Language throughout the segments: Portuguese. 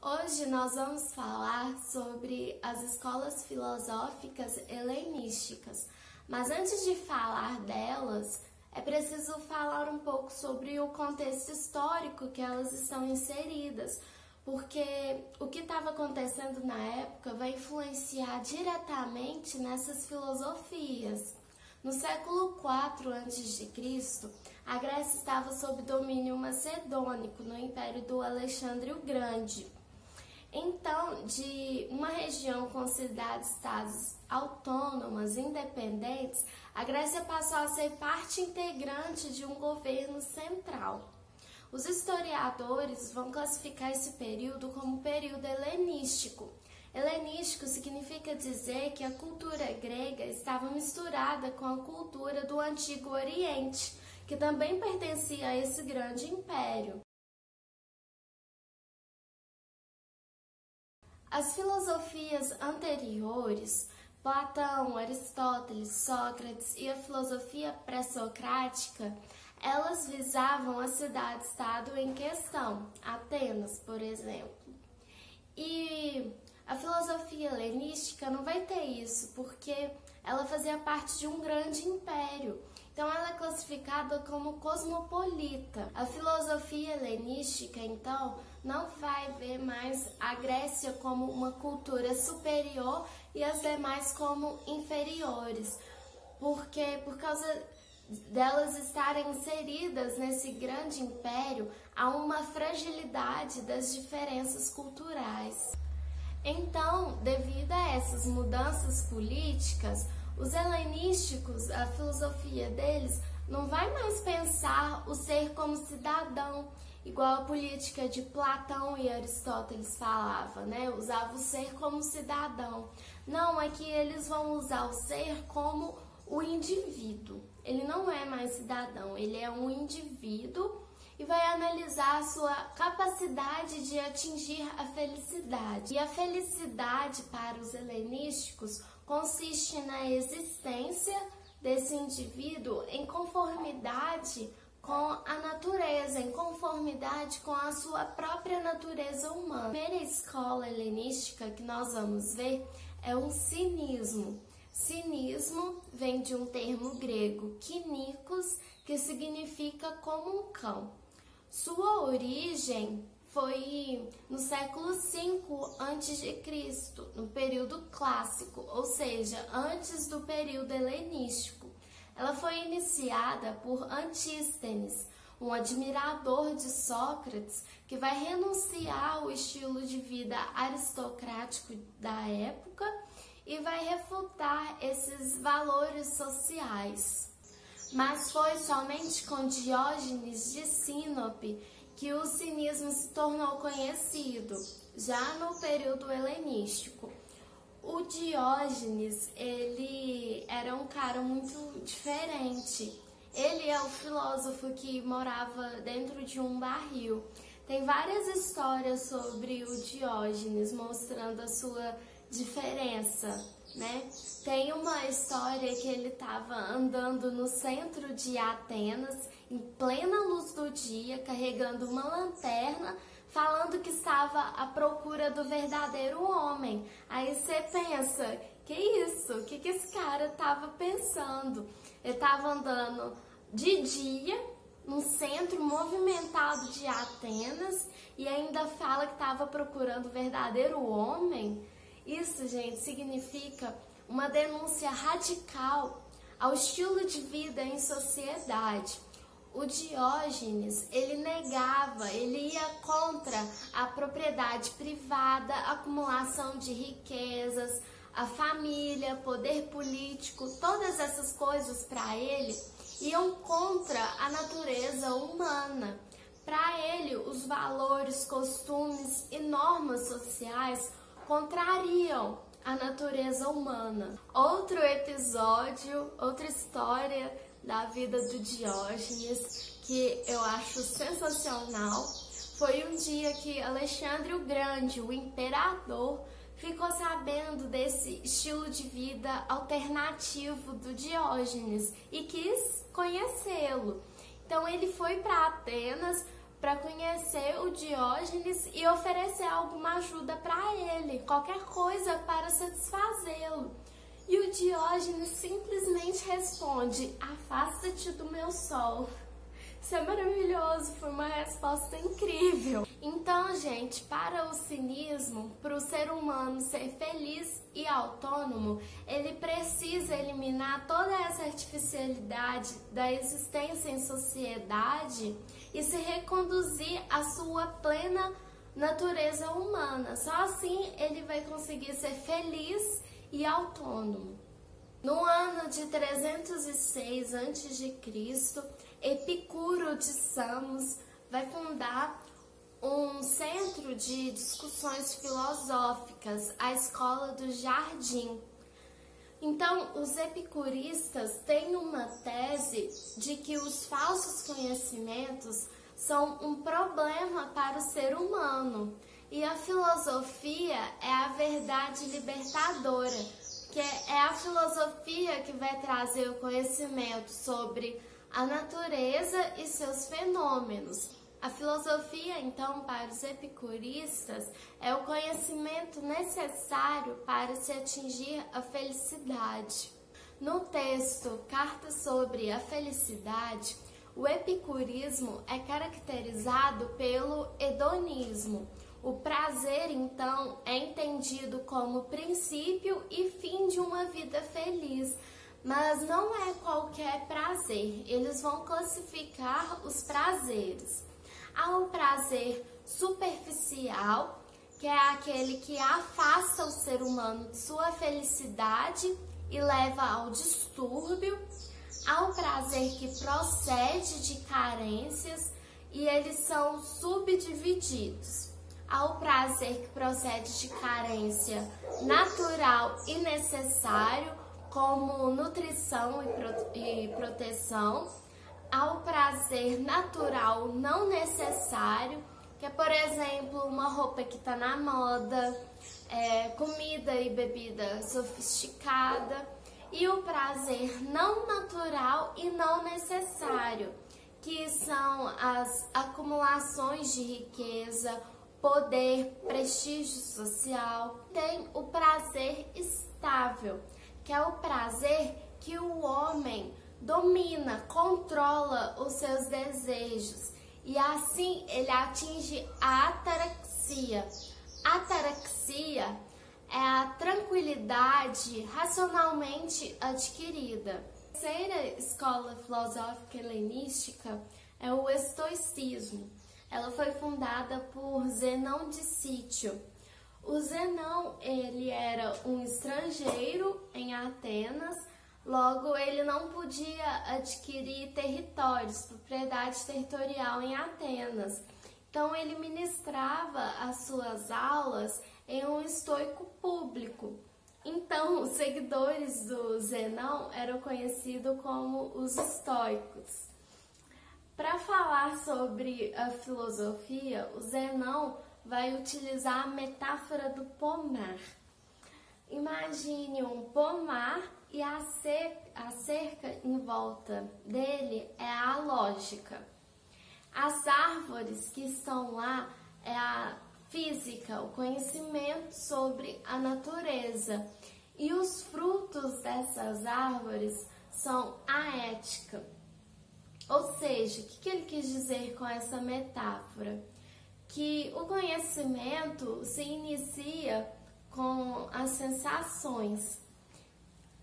Hoje nós vamos falar sobre as escolas filosóficas helenísticas, mas antes de falar delas, é preciso falar um pouco sobre o contexto histórico que elas estão inseridas, porque o que estava acontecendo na época vai influenciar diretamente nessas filosofias. No século IV a.C., a Grécia estava sob domínio macedônico no Império do Alexandre o Grande. Então, de uma região com cidades-estados autônomas, independentes, a Grécia passou a ser parte integrante de um governo central. Os historiadores vão classificar esse período como período helenístico. Helenístico significa dizer que a cultura grega estava misturada com a cultura do Antigo Oriente, que também pertencia a esse grande império. As filosofias anteriores, Platão, Aristóteles, Sócrates e a filosofia pré-socrática, elas visavam a cidade-estado em questão, Atenas, por exemplo. E a filosofia helenística não vai ter isso, porque ela fazia parte de um grande império. Então, ela é classificada como cosmopolita. A filosofia helenística, então, não vai ver mais a Grécia como uma cultura superior e as demais como inferiores, porque por causa delas estarem inseridas nesse grande império, há uma fragilidade das diferenças culturais. Então, devido a essas mudanças políticas, os helenísticos, a filosofia deles, não vai mais pensar o ser como cidadão, igual a política de Platão e Aristóteles falava, né? Usava o ser como cidadão. Não, é que eles vão usar o ser como o indivíduo. Ele não é mais cidadão, ele é um indivíduo e vai analisar a sua capacidade de atingir a felicidade. E a felicidade para os helenísticos consiste na existência desse indivíduo em conformidade com a natureza, em conformidade com a sua própria natureza humana. A primeira escola helenística que nós vamos ver é o cinismo. Cinismo vem de um termo grego, kinikos, que significa como um cão. Sua origem foi no século V a.C., no período clássico, ou seja, antes do período helenístico. Ela foi iniciada por Antístenes, um admirador de Sócrates, que vai renunciar ao estilo de vida aristocrático da época e vai refutar esses valores sociais. Mas foi somente com Diógenes de Sinope que o cinismo se tornou conhecido, já no período helenístico. O Diógenes, ele era um cara muito diferente. Ele é o filósofo que morava dentro de um barril. Tem várias histórias sobre o Diógenes, mostrando a sua diferença, né? Tem uma história que ele estava andando no centro de Atenas, em plena luz do dia, carregando uma lanterna, falando que estava à procura do verdadeiro homem. Aí você pensa, que isso? O que esse cara estava pensando? Ele estava andando de dia, no centro movimentado de Atenas, e ainda fala que estava procurando o verdadeiro homem? Isso, gente, significa uma denúncia radical ao estilo de vida em sociedade. O Diógenes, ele negava, ele ia contra a propriedade privada, a acumulação de riquezas, a família, poder político, todas essas coisas para ele iam contra a natureza humana. Para ele, os valores, costumes e normas sociais contrariam a natureza humana. Outro episódio, outra história da vida do Diógenes que eu acho sensacional foi um dia que Alexandre o Grande, o imperador, ficou sabendo desse estilo de vida alternativo do Diógenes e quis conhecê-lo. Então ele foi para Atenas para conhecer o Diógenes e oferecer alguma ajuda para ele, qualquer coisa para satisfazê-lo. E o Diógenes simplesmente responde: afasta-te do meu sol. Isso é maravilhoso, foi uma resposta incrível. Então, gente, para o cinismo, para o ser humano ser feliz e autônomo, ele precisa eliminar toda essa artificialidade da existência em sociedade e se reconduzir à sua plena natureza humana. Só assim ele vai conseguir ser feliz e autônomo. No ano de 306 a.C., Epicuro de Samos vai fundar um centro de discussões filosóficas, a Escola do Jardim. Então, os epicuristas têm uma tese de que os falsos conhecimentos são um problema para o ser humano e a filosofia é a verdade libertadora, que é a filosofia que vai trazer o conhecimento sobre a natureza e seus fenômenos. A filosofia, então, para os epicuristas, é o conhecimento necessário para se atingir a felicidade. No texto Carta sobre a Felicidade, o epicurismo é caracterizado pelo hedonismo. O prazer, então, é entendido como princípio e fim de uma vida feliz. Mas não é qualquer prazer, eles vão classificar os prazeres. Há o prazer superficial, que é aquele que afasta o ser humano de sua felicidade e leva ao distúrbio. Há o prazer que procede de carências e eles são subdivididos. Há o prazer que procede de carência natural e necessário, como nutrição e proteção. Há o prazer natural não necessário, que é, por exemplo, uma roupa que está na moda, comida e bebida sofisticada. E o prazer não natural e não necessário, que são as acumulações de riqueza, poder, prestígio social. Tem o prazer estável, que é o prazer que o homem domina, controla os seus desejos e assim ele atinge a ataraxia. Ataraxia é a tranquilidade racionalmente adquirida. A terceira escola filosófica helenística é o estoicismo. Ela foi fundada por Zenão de Cítio. O Zenão, ele era um estrangeiro em Atenas, logo ele não podia adquirir territórios, propriedade territorial em Atenas. Então ele ministrava as suas aulas em um estoico público. Então os seguidores do Zenão eram conhecidos como os estoicos. Para falar sobre a filosofia, o Zenão vai utilizar a metáfora do pomar. Imagine um pomar e a cerca em volta dele é a lógica. As árvores que estão lá é a física, o conhecimento sobre a natureza. E os frutos dessas árvores são a ética. Ou seja, o que ele quis dizer com essa metáfora? Que o conhecimento se inicia com as sensações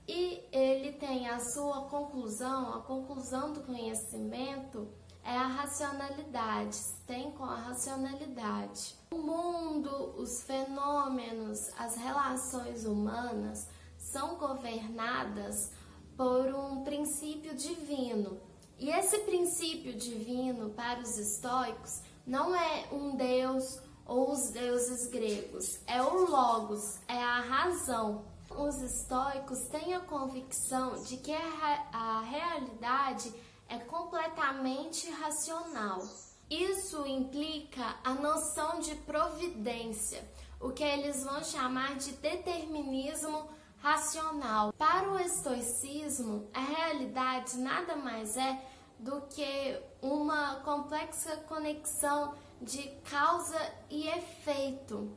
e ele tem a sua conclusão, a conclusão do conhecimento é a racionalidade, tem com a racionalidade. O mundo, os fenômenos, as relações humanas são governadas por um princípio divino. E esse princípio divino para os estoicos não é um deus ou os deuses gregos, é o logos, é a razão. Os estoicos têm a convicção de que a realidade é completamente racional. Isso implica a noção de providência, o que eles vão chamar de determinismo racional. Para o estoicismo, a realidade nada mais é do que uma complexa conexão de causa e efeito.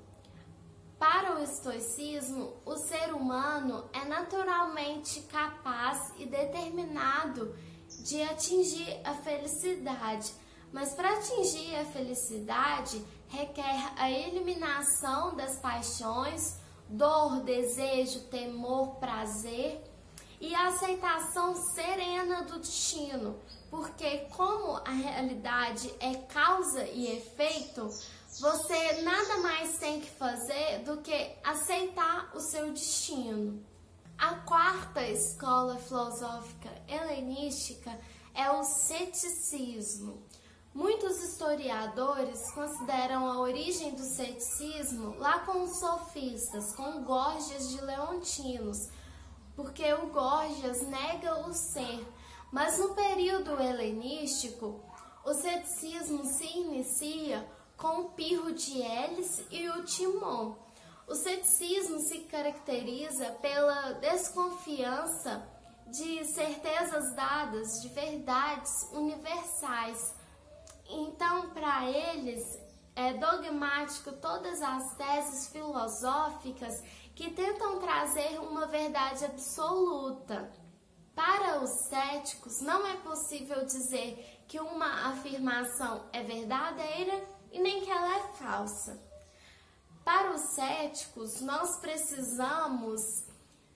Para o estoicismo, o ser humano é naturalmente capaz e determinado de atingir a felicidade, mas para atingir a felicidade requer a eliminação das paixões, dor, desejo, temor, prazer e a aceitação serena do destino, porque como a realidade é causa e efeito, você nada mais tem que fazer do que aceitar o seu destino. A quarta escola filosófica helenística é o ceticismo. Muitos historiadores consideram a origem do ceticismo lá com os sofistas, com Górgias de Leontinos, porque o Górgias nega o ser. Mas no período helenístico, o ceticismo se inicia com o Pirro de Elis e o Timon. O ceticismo se caracteriza pela desconfiança de certezas dadas, de verdades universais. Então, para eles, é dogmático todas as teses filosóficas que tentam trazer uma verdade absoluta. Para os céticos, não é possível dizer que uma afirmação é verdadeira e nem que ela é falsa. Para os céticos, nós precisamos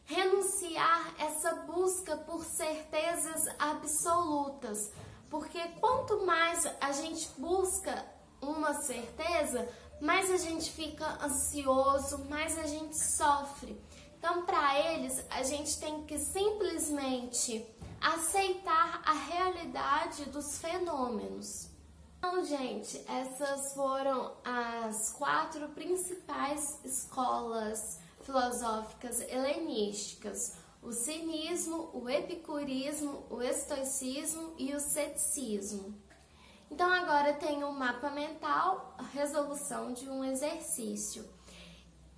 renunciar essa busca por certezas absolutas, porque quanto mais a gente busca uma certeza, mais a gente fica ansioso, mais a gente sofre. Então, para eles, a gente tem que simplesmente aceitar a realidade dos fenômenos. Então, gente, essas foram as 4 principais escolas filosóficas helenísticas: o cinismo, o epicurismo, o estoicismo e o ceticismo. Então, agora tem um mapa mental, a resolução de um exercício.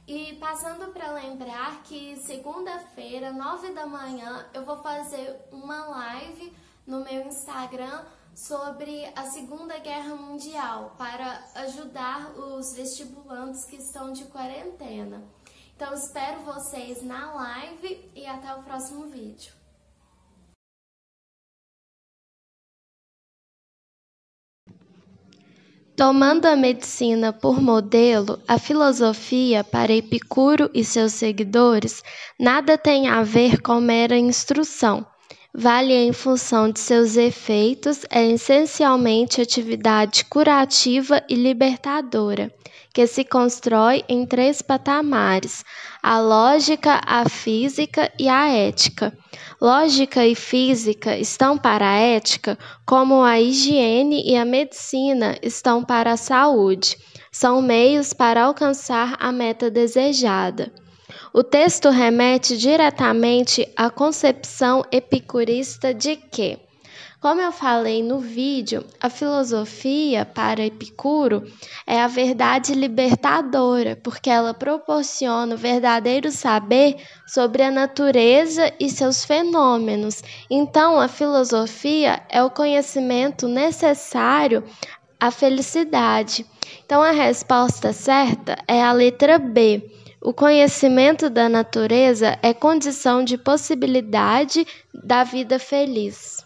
E passando para lembrar que segunda-feira, 9 da manhã, eu vou fazer uma live no meu Instagram sobre a Segunda Guerra Mundial para ajudar os vestibulandos que estão de quarentena. Então, espero vocês na live e até o próximo vídeo. Tomando a medicina por modelo, a filosofia, para Epicuro e seus seguidores, nada tem a ver com mera instrução. Vale em função de seus efeitos, é essencialmente atividade curativa e libertadora, que se constrói em 3 patamares: a lógica, a física e a ética. Lógica e física estão para a ética, como a higiene e a medicina estão para a saúde. São meios para alcançar a meta desejada. O texto remete diretamente à concepção epicurista de que, como eu falei no vídeo, a filosofia, para Epicuro, é a verdade libertadora, porque ela proporciona o verdadeiro saber sobre a natureza e seus fenômenos. Então, a filosofia é o conhecimento necessário à felicidade. Então, a resposta certa é a letra B. O conhecimento da natureza é condição de possibilidade da vida feliz.